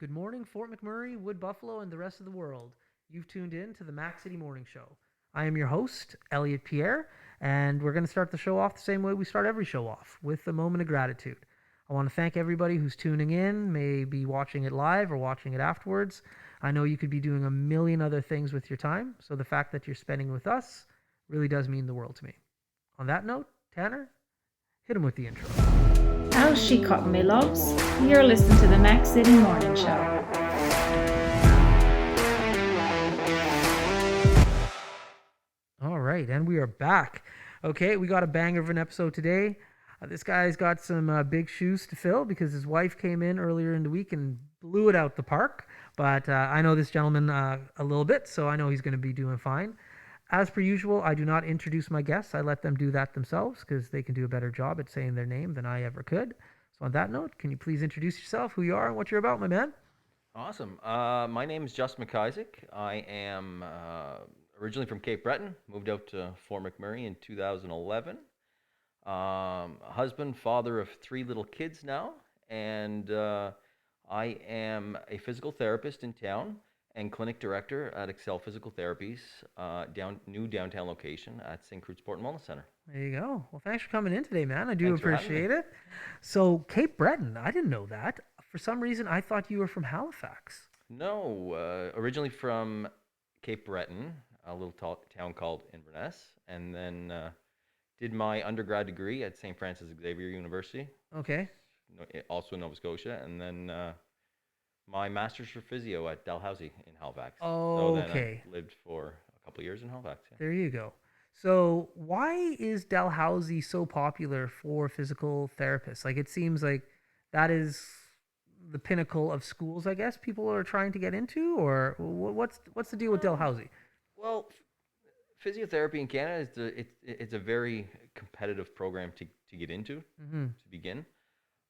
Good morning, Fort McMurray, Wood Buffalo, and the rest of the world. You've tuned in to the Mac City Morning Show. I am your host, Elliot Pierre, and we're going to start the show off the same way we start every show off, with a moment of gratitude. I want to thank everybody who's tuning in, maybe watching it live or watching it afterwards. I know you could be doing a million other things with your time, so the fact that you're spending with us really does mean the world to me. On that note, Tanner, hit him with the intro. How's she cotton, me loves? You're listening to the Mac City Morning Show. All right, and we are back. Okay, we got a banger of an episode today. This guy's got some big shoes to fill because his wife came in earlier in the week and blew it out the park. But I know this gentleman a little bit, so I know he's going to be doing fine. As per usual, I do not introduce my guests. I let them do that themselves because they can do a better job at saying their name than I ever could. So on that note, can you please introduce yourself, who you are, and what you're about, my man? Awesome. My name is Just MacIsaac. I am originally from Cape Breton, moved out to Fort McMurray in 2011. Husband, father of 3 little kids now, and I am a physical therapist in town and clinic director at Accel Physical Therapy's new downtown location at St. Croix Sport and Wellness Center. There you go. Well, thanks for coming in today, man. I do Thanks for having appreciate me. it. So, Cape Breton, I didn't know that. For some reason, I thought you were from Halifax. No, originally from Cape Breton, a little town called Inverness, and then did my undergrad degree at St. Francis Xavier University, Okay. also in Nova Scotia, and then my master's for physio at Dalhousie in Halifax. So then Okay. I lived for a couple of years in Halifax. Yeah. There you go. So, why is Dalhousie so popular for physical therapists? Like, it seems like that is the pinnacle of schools, I guess, people are trying to get into, or what's the deal with Dalhousie? Well, physiotherapy in Canada it's a very competitive program to get into Mm-hmm. to begin.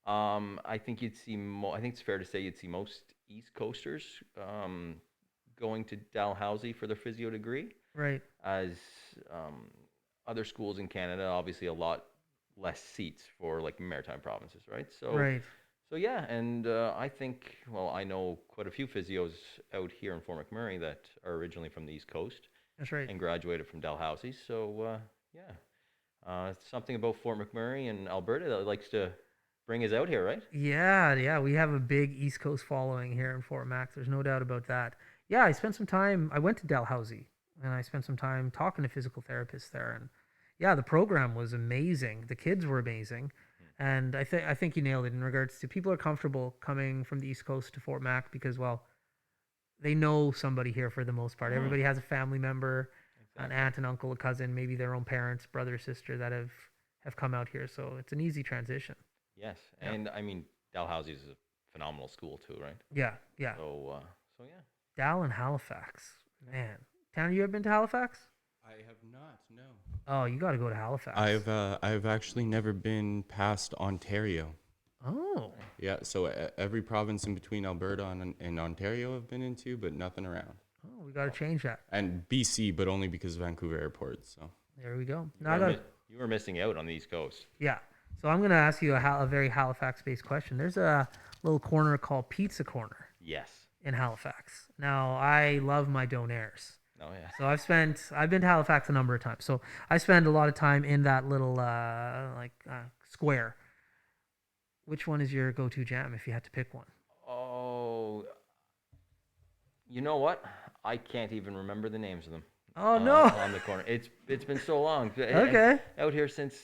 I think you'd see I think it's fair to say you'd see most East Coasters going to Dalhousie for their physio degree, Right. as other schools in Canada, obviously a lot less seats for like maritime provinces, right? Right. So yeah, and I think, well, I know quite a few physios out here in Fort McMurray that are originally from the East Coast That's right. and graduated from Dalhousie. So yeah, it's something about Fort McMurray and Alberta that likes to bring us out here, right? Yeah, we have a big East Coast following here in Fort Mac. There's no doubt about that. Yeah, I spent some time. I went to Dalhousie, and I spent some time talking to physical therapists there. And yeah, the program was amazing. The kids were amazing, and I think you nailed it in regards to people are comfortable coming from the East Coast to Fort Mac because, well, they know somebody here for the most part. Mhm. Everybody has a family member, an Exactly. aunt, an uncle, a cousin, maybe their own parents, brother, sister that have come out here. So it's an easy transition. Yes, Yeah. and I mean Dalhousie is a phenomenal school too, right? Yeah. So yeah. Dal and Halifax. Man. Tanner, you ever been to Halifax? I have not, no. Oh, you got to go to Halifax. I've actually never been past Ontario. Oh, Yeah, so every province in between Alberta and Ontario I've been into, but nothing around. oh, we got to change that. And BC, but only because of Vancouver Airport. So There we go. You Now I were, got you were missing out on the East Coast. yeah. So I'm gonna ask you a very Halifax-based question. There's a little corner called Pizza Corner Yes. in Halifax. Now I love my donaires. Oh yeah. So I've been to Halifax a number of times. So I spend a lot of time in that little square. Which one is your go-to jam if you had to pick one? Oh, you know what? I can't even remember the names of them. Oh no. On the corner. It's been so long. Okay. Out here since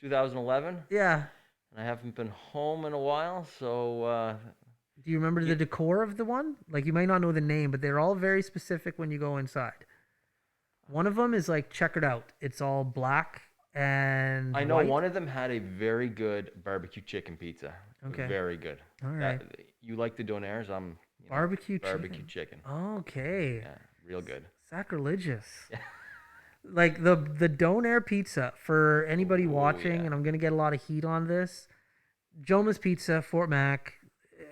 2011, Yeah. and I haven't been home in a while. So Do you remember Ye- the decor of the one? Like you might not know the name, but they're all very specific when you go inside. One of them is like checkered out. It's all black and I know white. one of them had a very good barbecue chicken pizza. Okay. Very good. All right. You like the donaires? Barbecue barbecue chicken. Okay. Yeah, real good. Sacrilegious. Yeah. Like the donair pizza for anybody Ooh, watching, yeah. and I'm gonna get a lot of heat on this. Joma's Pizza, Fort Mac,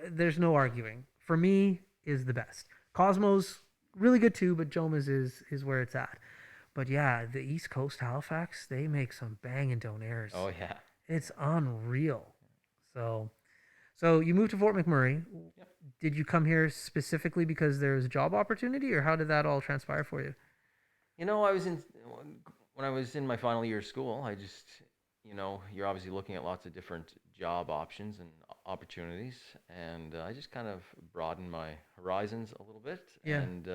there's no arguing. For me, is the best. Cosmos, really good too, but Joma's is where it's at. But yeah, the East Coast Halifax, they make some banging donairs. Oh yeah. It's unreal. So you moved to Fort McMurray. Yep. did you come here specifically because there was a job opportunity, or how did that all transpire for you? You know, when I was in my final year of school, I just, you're obviously looking at lots of different job options and opportunities, and I just kind of broadened my horizons a little bit Yeah. and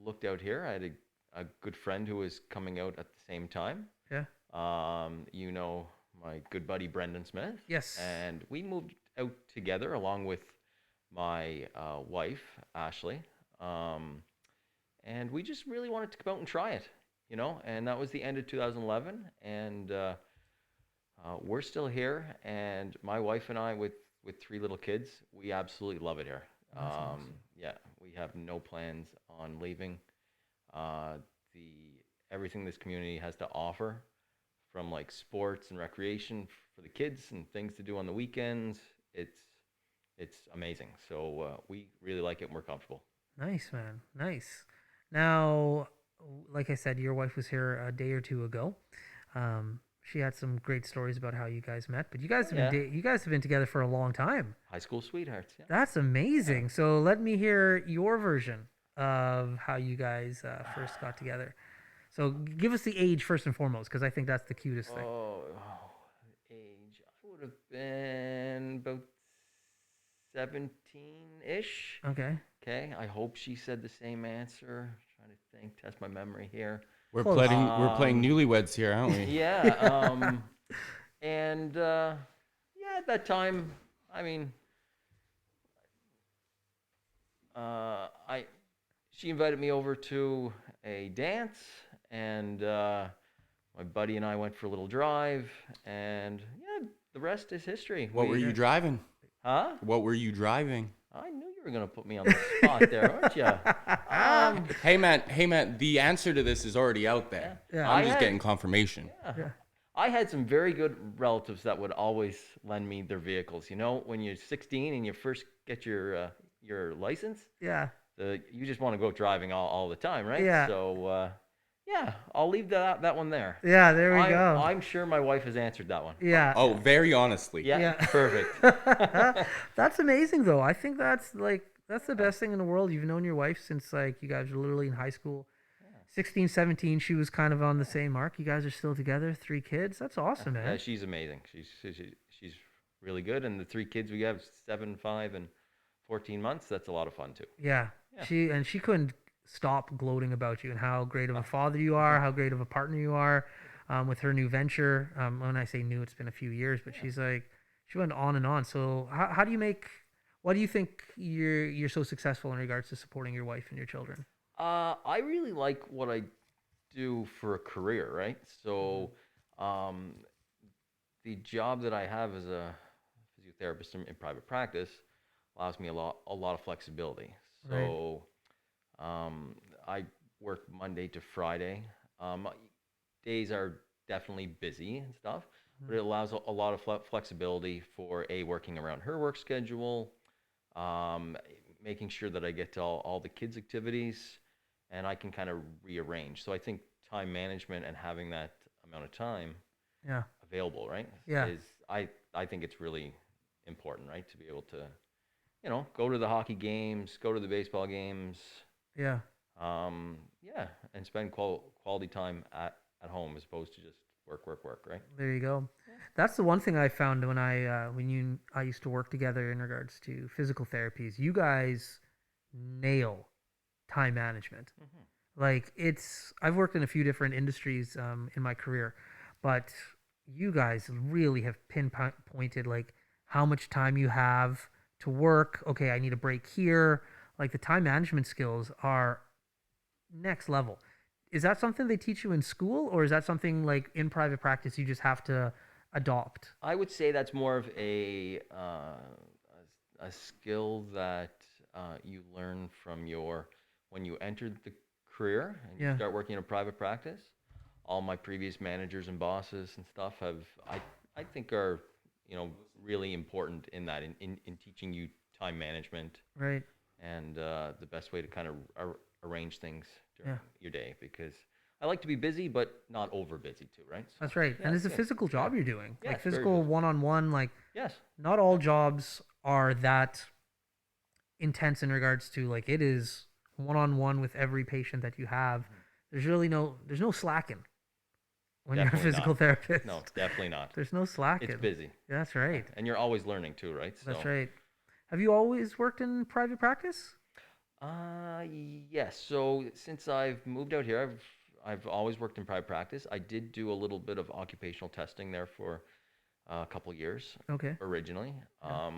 looked out here. I had a good friend who was coming out at the same time. Yeah. My good buddy Brendan Smith. Yes. And we moved out together along with my wife, Ashley. And we just really wanted to come out and try it, and that was the end of 2011. And we're still here. And my wife and I, with 3 little kids, we absolutely love it here. That's awesome. Yeah, we have no plans on leaving. Everything this community has to offer, from like sports and recreation for the kids and things to do on the weekends, it's amazing. So we really like it and we're comfortable. Nice, man. Nice. Now, like I said, your wife was here a day or two ago. She had some great stories about how you guys met, but you guys have been together for a long time. High school sweethearts. Yeah. That's amazing. Yeah. So let me hear your version of how you guys first got together. So give us the age first and foremost, because I think that's the cutest thing. Age. I would have been about 17-ish. Okay. Okay. I hope she said the same answer. Trying to think, test my memory here. We're playing newlyweds here, aren't we? Yeah. And at that time, I mean, she invited me over to a dance, and my buddy and I went for a little drive, and the rest is history. What were you driving? Huh? What were you driving? I knew you were gonna put me on the spot there, weren't you? Hey man, the answer to this is already out there. Yeah. I'm just getting confirmation. Yeah. I had some very good relatives that would always lend me their vehicles. when you're 16 and you first get your license, Yeah. you just want to go driving all the time, right? Yeah. So I'll leave that one there. Yeah, there we go. I'm sure my wife has answered that one. Yeah. Oh, very honestly. Yeah. Perfect. That's amazing, though. I think that's the best thing in the world. You've known your wife since you guys were literally in high school. 16, 17, she was kind of on the same mark. You guys are still together, 3 kids. That's awesome, man. Yeah, she's amazing. She's really good, and the 3 kids we have, 7, 5, and 14 months. That's a lot of fun too. Yeah. She couldn't stop gloating about you and how great of a father you are, how great of a partner you are, with her new venture. When I say new, it's been a few years, but she went on and on. So why do you think you're so successful in regards to supporting your wife and your children? I really like what I do for a career, right? So, the job that I have as a physiotherapist in private practice allows me a lot of flexibility. So, I work Monday to Friday. Days are definitely busy and stuff, but it allows a lot of flexibility for working around her work schedule, making sure that I get to all the kids' activities, and I can kind of rearrange. So I think time management and having that amount of time available, right? Yeah. I think it's really important, right? To be able to, go to the hockey games, go to the baseball games. Yeah. And spend quality time at home as opposed to just work, right? There you go. That's the one thing I found when I used to work together in regards to physical therapies. You guys nail time management. Mm-hmm. I've worked in a few different industries in my career, but you guys really have pinpointed how much time you have to work. Okay, I need a break here. The time management skills are next level. Is that something they teach you in school, or is that something in private practice you just have to adopt? I would say that's more of a skill that you learn from when you entered the career and you start working in a private practice. All my previous managers and bosses and stuff I think are really important in that in teaching you time management, right? And the best way to kind of arrange things during your day, because I like to be busy, but not over busy too, right? So, that's right. And it's a physical job you're doing, physical one-on-one. Yes. Not all jobs are that intense in regards to like it is one on one with every patient that you have. There's no slacking when you're a Definitely physical not. therapist. No, definitely not. There's no It's slacking. busy. Yeah, that's Yeah. right. And you're always learning too, right? That's So, right. Have you always worked in private practice? yes. So since I've moved out here, I've always worked in private practice. I did do a little bit of occupational testing there for a couple years Okay. originally. Yeah.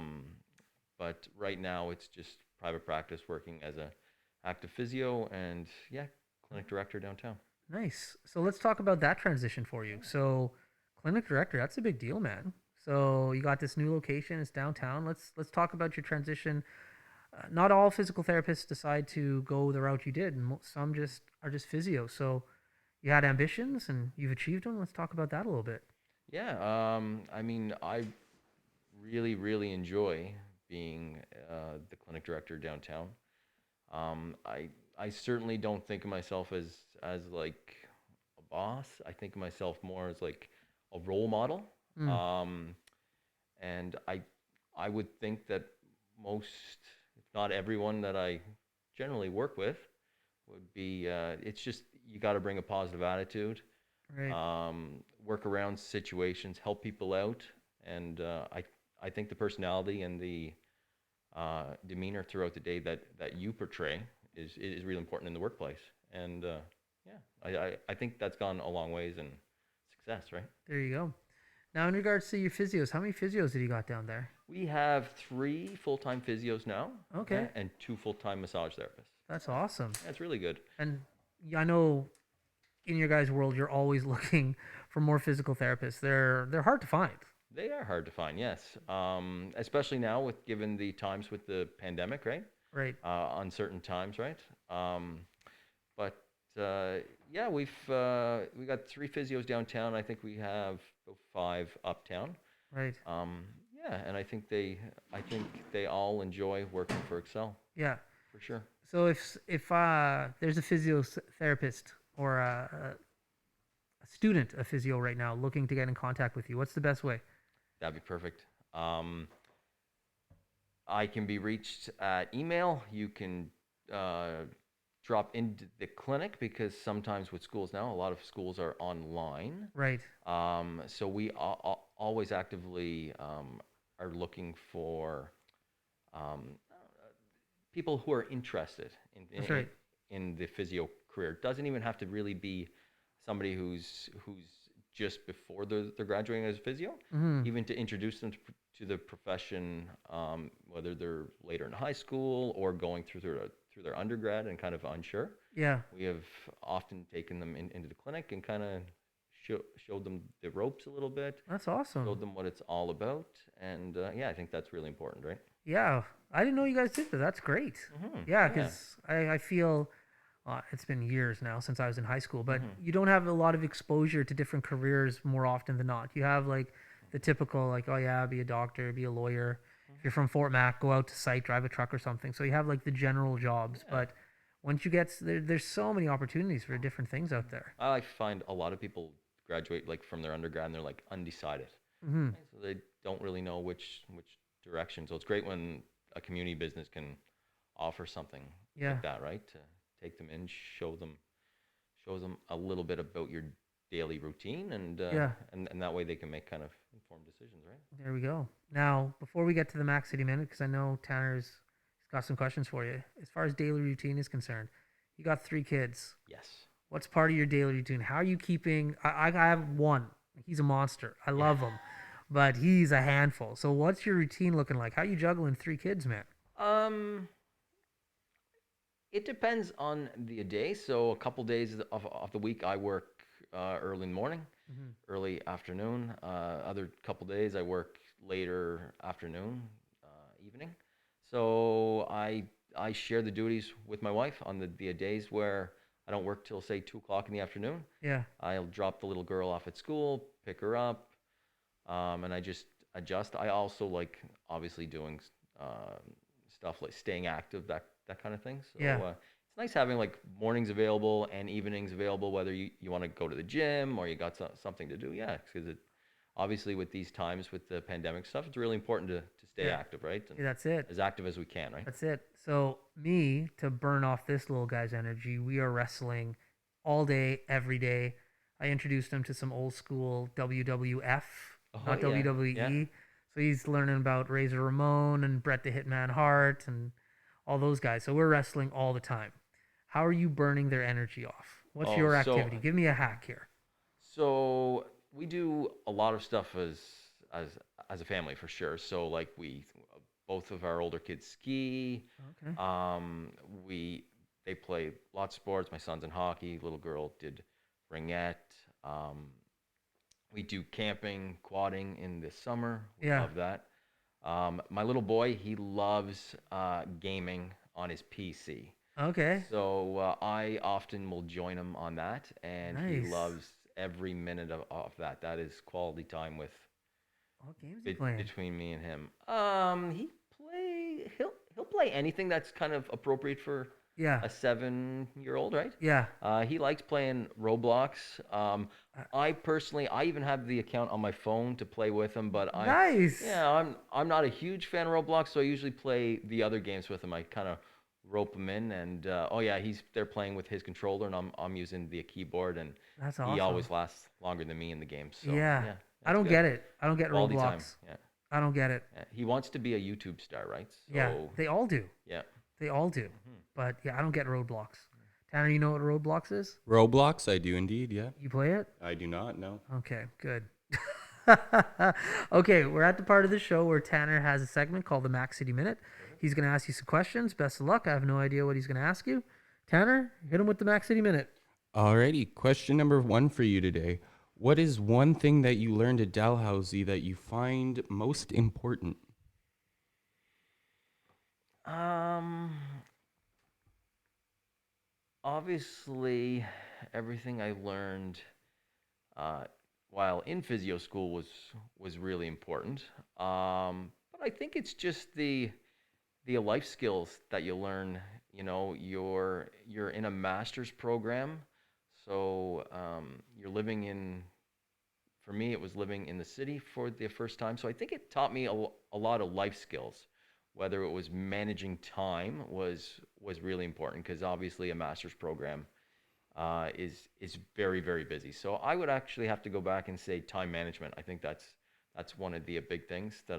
But right now it's just private practice working as a active physio and yeah, clinic director downtown. Nice. So let's talk about that transition for you. So, clinic director, that's a big deal, man. So you got this new location. It's downtown. Let's talk about your transition. Not all physical therapists decide to go the route you did, and some just are just physio. So you had ambitions and you've achieved them. Let's talk about that a little bit. Yeah, I mean, I really enjoy being the clinic director downtown. I certainly don't think of myself as like a boss. I think of myself more as like a role model. Mm, Um, and I would think that most, if not everyone that I generally work with, would be. It's just you got to bring a positive attitude, right. work around situations, help people out, and I think the personality and the demeanor throughout the day that you portray is really important in the workplace. And yeah, I think that's gone a long ways in success, right? There you go. Now, in regards to your physios, how many physios did you got down there? We have 3 full-time physios now, Okay, and 2 full-time massage therapists. that's awesome. That's really good. And I know in your guys' world, you're always looking for more physical therapists. They're hard to find. They are hard to find, yes. Especially now with given the times with the pandemic, right? Right. Uncertain times, right? But yeah, we got 3 physios downtown. I think we have about 5 uptown. Right. Yeah, and I think they all enjoy working for Accel Yeah. for sure. So if there's a physiotherapist or a student of physio right now looking to get in contact with you, what's the best way? That'd be perfect. I can be reached at email. You can drop into the clinic because sometimes with schools now, a lot of schools are online. Right. So we always actively are looking for um, people who are interested That's right. in the physio career. It doesn't even have to really be somebody who's just before they're graduating as a physio, Mm-hmm. even to introduce them to the profession, whether they're later in high school or going through their undergrad and kind of unsure. Yeah. We have often taken them into the clinic and kind of showed them the ropes a little bit, That's awesome. showed them what it's all about, and yeah, I think that's really important, right? Yeah. I didn't know you guys did that. That's great. Yeah, Yeah. because I feel it's been years now since I was in high school, but Mhm. you don't have a lot of exposure to different careers more often than not. You have like the typical, like, oh yeah, be a doctor, be a lawyer. If you're from Fort Mac, go out to site, drive a truck or something. So you have like the general jobs, Yeah. but once you get there's so many opportunities for different things out there. I find a lot of people graduate like from their undergrad and they're like undecided, Hmm. right? So they don't really know which direction. So it's great when a community business can offer something Yeah. like that, right? To take them in, show them a little bit about your daily routine, Yeah. and that way they can make kind of informed decisions, right? There we go. Now, before we get to the Mac City Minute, because I know Tanner's got some questions for you. As far as daily routine is concerned, you got 3 kids. Yes. What's part of your daily routine? How are you keeping? I have one. He's a monster. I love him, but he's a handful. So what's your routine looking like? How you juggling 3 kids, man? Um, it depends on the day. So a couple days of the week I work early in the morning, Hmm. early afternoon. Other couple days I work later afternoon, evening. So I share the duties with my wife on the days where I don't work till say 2 o'clock in the afternoon. Yeah. I'll drop the little girl off at school, pick her up, and I just adjust. I also like obviously doing stuff like staying active, that kind of thing. So Yeah. it's nice having like mornings available and evenings available, whether you want to go to the gym or you got something to do. Yeah, because it obviously with these times with the pandemic stuff, it's really important to stay Yeah. active, right? And Yeah, that's it. as active as we can, right? That's it. So me, to burn off this little guy's energy, we are wrestling all day, every day. I introduced him to some old school WWF, Oh not yeah, yeah. WWE. So he's learning about Razor Ramon and Bret the Hitman Hart and all those guys. So we're wrestling all the time. How are you burning their energy off? What's Oh, your so activity? Give me a hack here. so we do a lot of stuff as as a family for sure. So like we both of our older kids ski. Okay. Um, we they play lots of sports. My son's in hockey. Little girl did ringette. Um, we do camping, quadding in the summer. We Yeah. love that. My little boy, he loves gaming on his PC. Okay. So I often will join him on that, and he Nice. loves every minute of that. That is quality time with What games you playing? between me and him. He'll play anything that's kind of appropriate for Yeah. a 7-year-old, right? Yeah. He likes playing Roblox. Uh, I personally, I even have the account on my phone to play with him, but Nice. yeah, I'm not a huge fan of Roblox, so I usually play the other games with him. I kind of rope him in, and oh yeah, they're playing with his controller, and I'm using the keyboard, and That's he awesome. always lasts longer than me in the game. So Yeah. yeah, I that's don't good. get it. I don't get Quality time. Roblox. Yeah. I don't get it. Yeah. He wants to be a YouTube star, right? Yeah. So They all do. yeah. They all do. Mhm. But yeah, I don't get Roblox. Tanner, you know what Roblox is? Roblox, I do indeed, yeah. You play it? I do not, no. Okay, good. Okay, we're at the part of the show where Tanner has a segment called the Mac City Minute. He's going to ask you some questions. Best of luck. I have no idea what he's going to ask you. Tanner, hit him with the Mac City Minute. Alrighty, question number 1 for you today. What is one thing that you learned at Dalhousie that you find most important? Obviously, everything I learned uh, while in physio school was really important. But I think it's just the life skills that you learn. You know, you're in a master's program, so you're living in. For me, it was living in the city for the first time. So I think it taught me a lot of life skills. Whether it was managing time was really important because obviously a master's program is very very busy. So I would actually have to go back and say time management. I think that's one of the big things that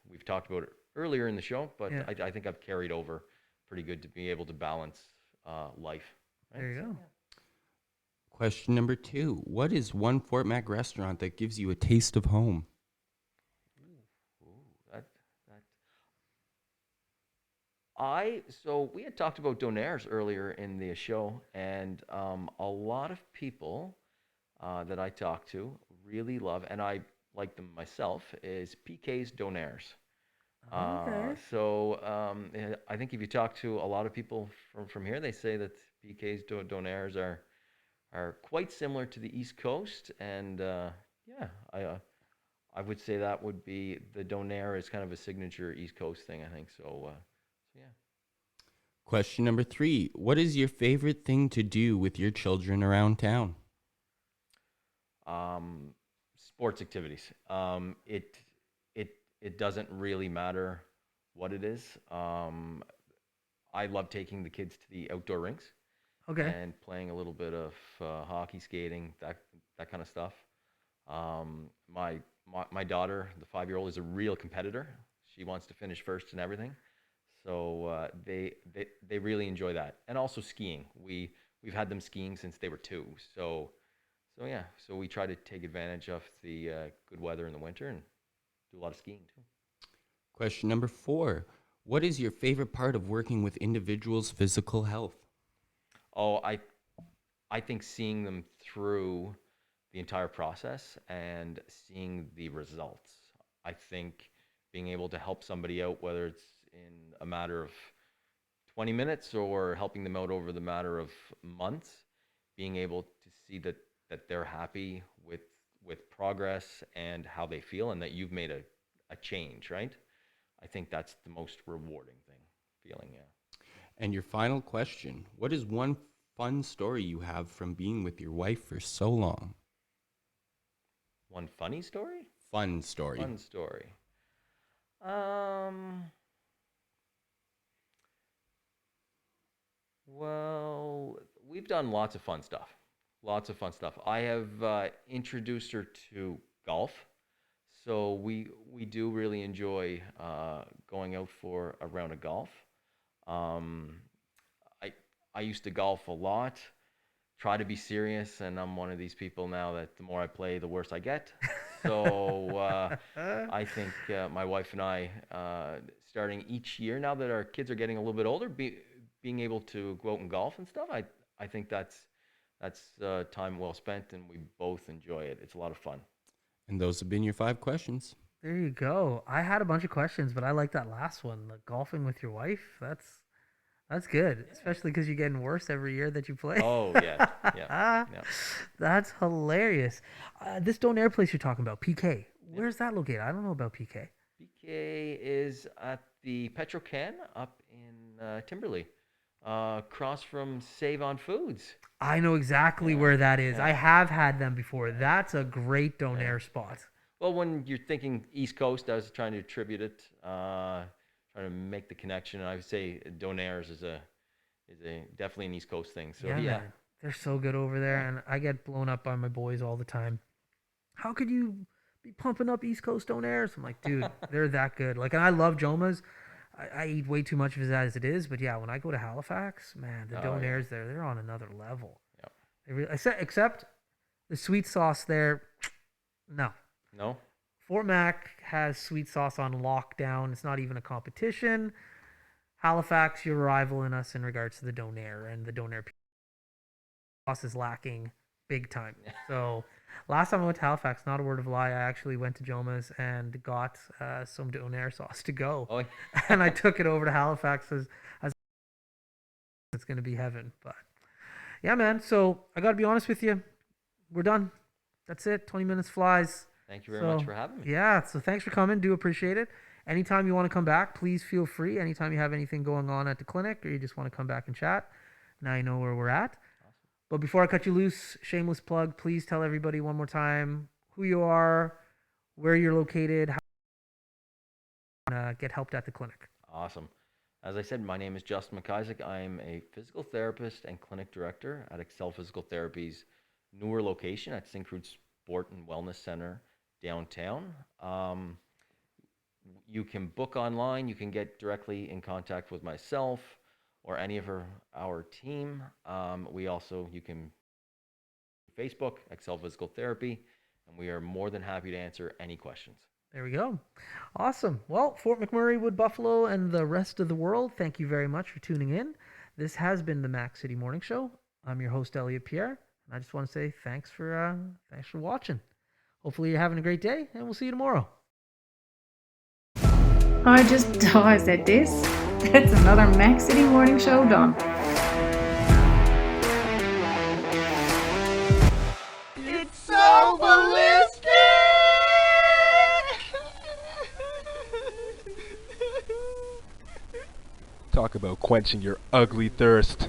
we've talked about earlier in the show, but Yeah. I think I've carried over pretty good to be able to balance life. Right? There you So, go. yeah. Question number 2. What is one Fort Mac restaurant that gives you a taste of home? Ooh, that so we had talked about donaires earlier in the show, and a lot of people that I talk to really love, and I like them myself, is PK's donaires. Okay. I think if you talk to a lot of people from here, they say that PK's donaires are quite similar to the East Coast, and yeah, I would say that would be the donaire is kind of a signature East Coast thing, I think. So yeah. Question number 3. What is your favorite thing to do with your children around town? Sports activities. It doesn't really matter what it is. I love taking the kids to the outdoor rinks Okay. and playing a little bit of hockey, skating, that kind of stuff. My daughter, the 5-year-old, is a real competitor. She wants to finish first in everything. So they really enjoy that, and also skiing. We've had them skiing since they were 2. So yeah, so we try to take advantage of the good weather in the winter and do a lot of skiing too. Question number 4. What is your favorite part of working with individuals' physical health? Oh, I think seeing them through the entire process and seeing the results. I think being able to help somebody out, whether it's in a matter of 20 minutes or helping them out over the matter of months, being able to see that they're happy with progress and how they feel and that you've made a change, right? I think that's the most rewarding feeling, yeah. And your final question. What is one fun story you have from being with your wife for so long? One funny story? fun story. Fun story. Well, we've done lots of fun stuff. Lots of fun stuff. I have introduced her to golf, so we do really enjoy going out for a round of golf. Um, I used to golf a lot, try to be serious, and I'm one of these people now that the more I play, the worse I get. So I think my wife and I, starting each year, now that our kids are getting a little bit older, being able to go out and golf and stuff, I think that's time well spent, and we both enjoy it. It's a lot of fun. And those have been your 5 questions. There you go. I had a bunch of questions, but I like that last one. The golfing with your wife. That's good, especially because you're getting worse every year that you play. Oh, yeah. Yeah. That's hilarious. This Donair place you're talking about, PK. Where's that located? I don't know about PK. PK is at the Petrocan up in Timberley, across from Save on Foods. I know exactly where that is. I have had them before. That's a great Donair spot. Well, when you're thinking East Coast, I was trying to attribute it, trying to make the connection. And I would say Donairs is a definitely an East Coast thing. So yeah. Man, they're so good over there, and I get blown up by my boys all the time. How could you be pumping up East Coast Donairs? I'm like, dude, they're that good. Like, and I love Joma's. I eat way too much of it as it is, but yeah, when I go to Halifax, man, the Donairs there, they're on another level. Yeah. They really, except the sweet sauce there, no. No? Fort Mac has sweet sauce on lockdown. It's not even a competition. Halifax, you're rivaling us in regards to the Donair, and the Donair sauce is lacking big time. So last time I went to Halifax, not a word of a lie, I actually went to Joma's and got some Donair sauce to go. Oh. And I took it over to Halifax as it's going to be heaven. But yeah, man. So I got to be honest with you. We're done. That's it. 20 minutes flies. Thank you very much for having me. Yeah, so thanks for coming. Do appreciate it. Anytime you want to come back, please feel free. Anytime you have anything going on at the clinic or you just want to come back and chat, now you know where we're at. Awesome. But before I cut you loose, shameless plug, please tell everybody one more time who you are, where you're located, how you can get helped at the clinic. Awesome. As I said, my name is Justin MacIsaac. I'm a physical therapist and clinic director at Accel Physical Therapy's newer location at Syncrude Sport and Wellness Center downtown. You can book online. You can get directly in contact with myself or any of our team. You can Facebook, Accel Physical Therapy, and we are more than happy to answer any questions. There we go. Awesome. Well, Fort McMurray, Wood Buffalo, and the rest of the world, thank you very much for tuning in. This has been the Mac City Morning Show. I'm your host, Elliot Pierre, and I just want to say thanks for watching. Hopefully you're having a great day, and we'll see you tomorrow. I said this. That's another Mac City Morning Show done. It's so ballistic! Talk about quenching your ugly thirst.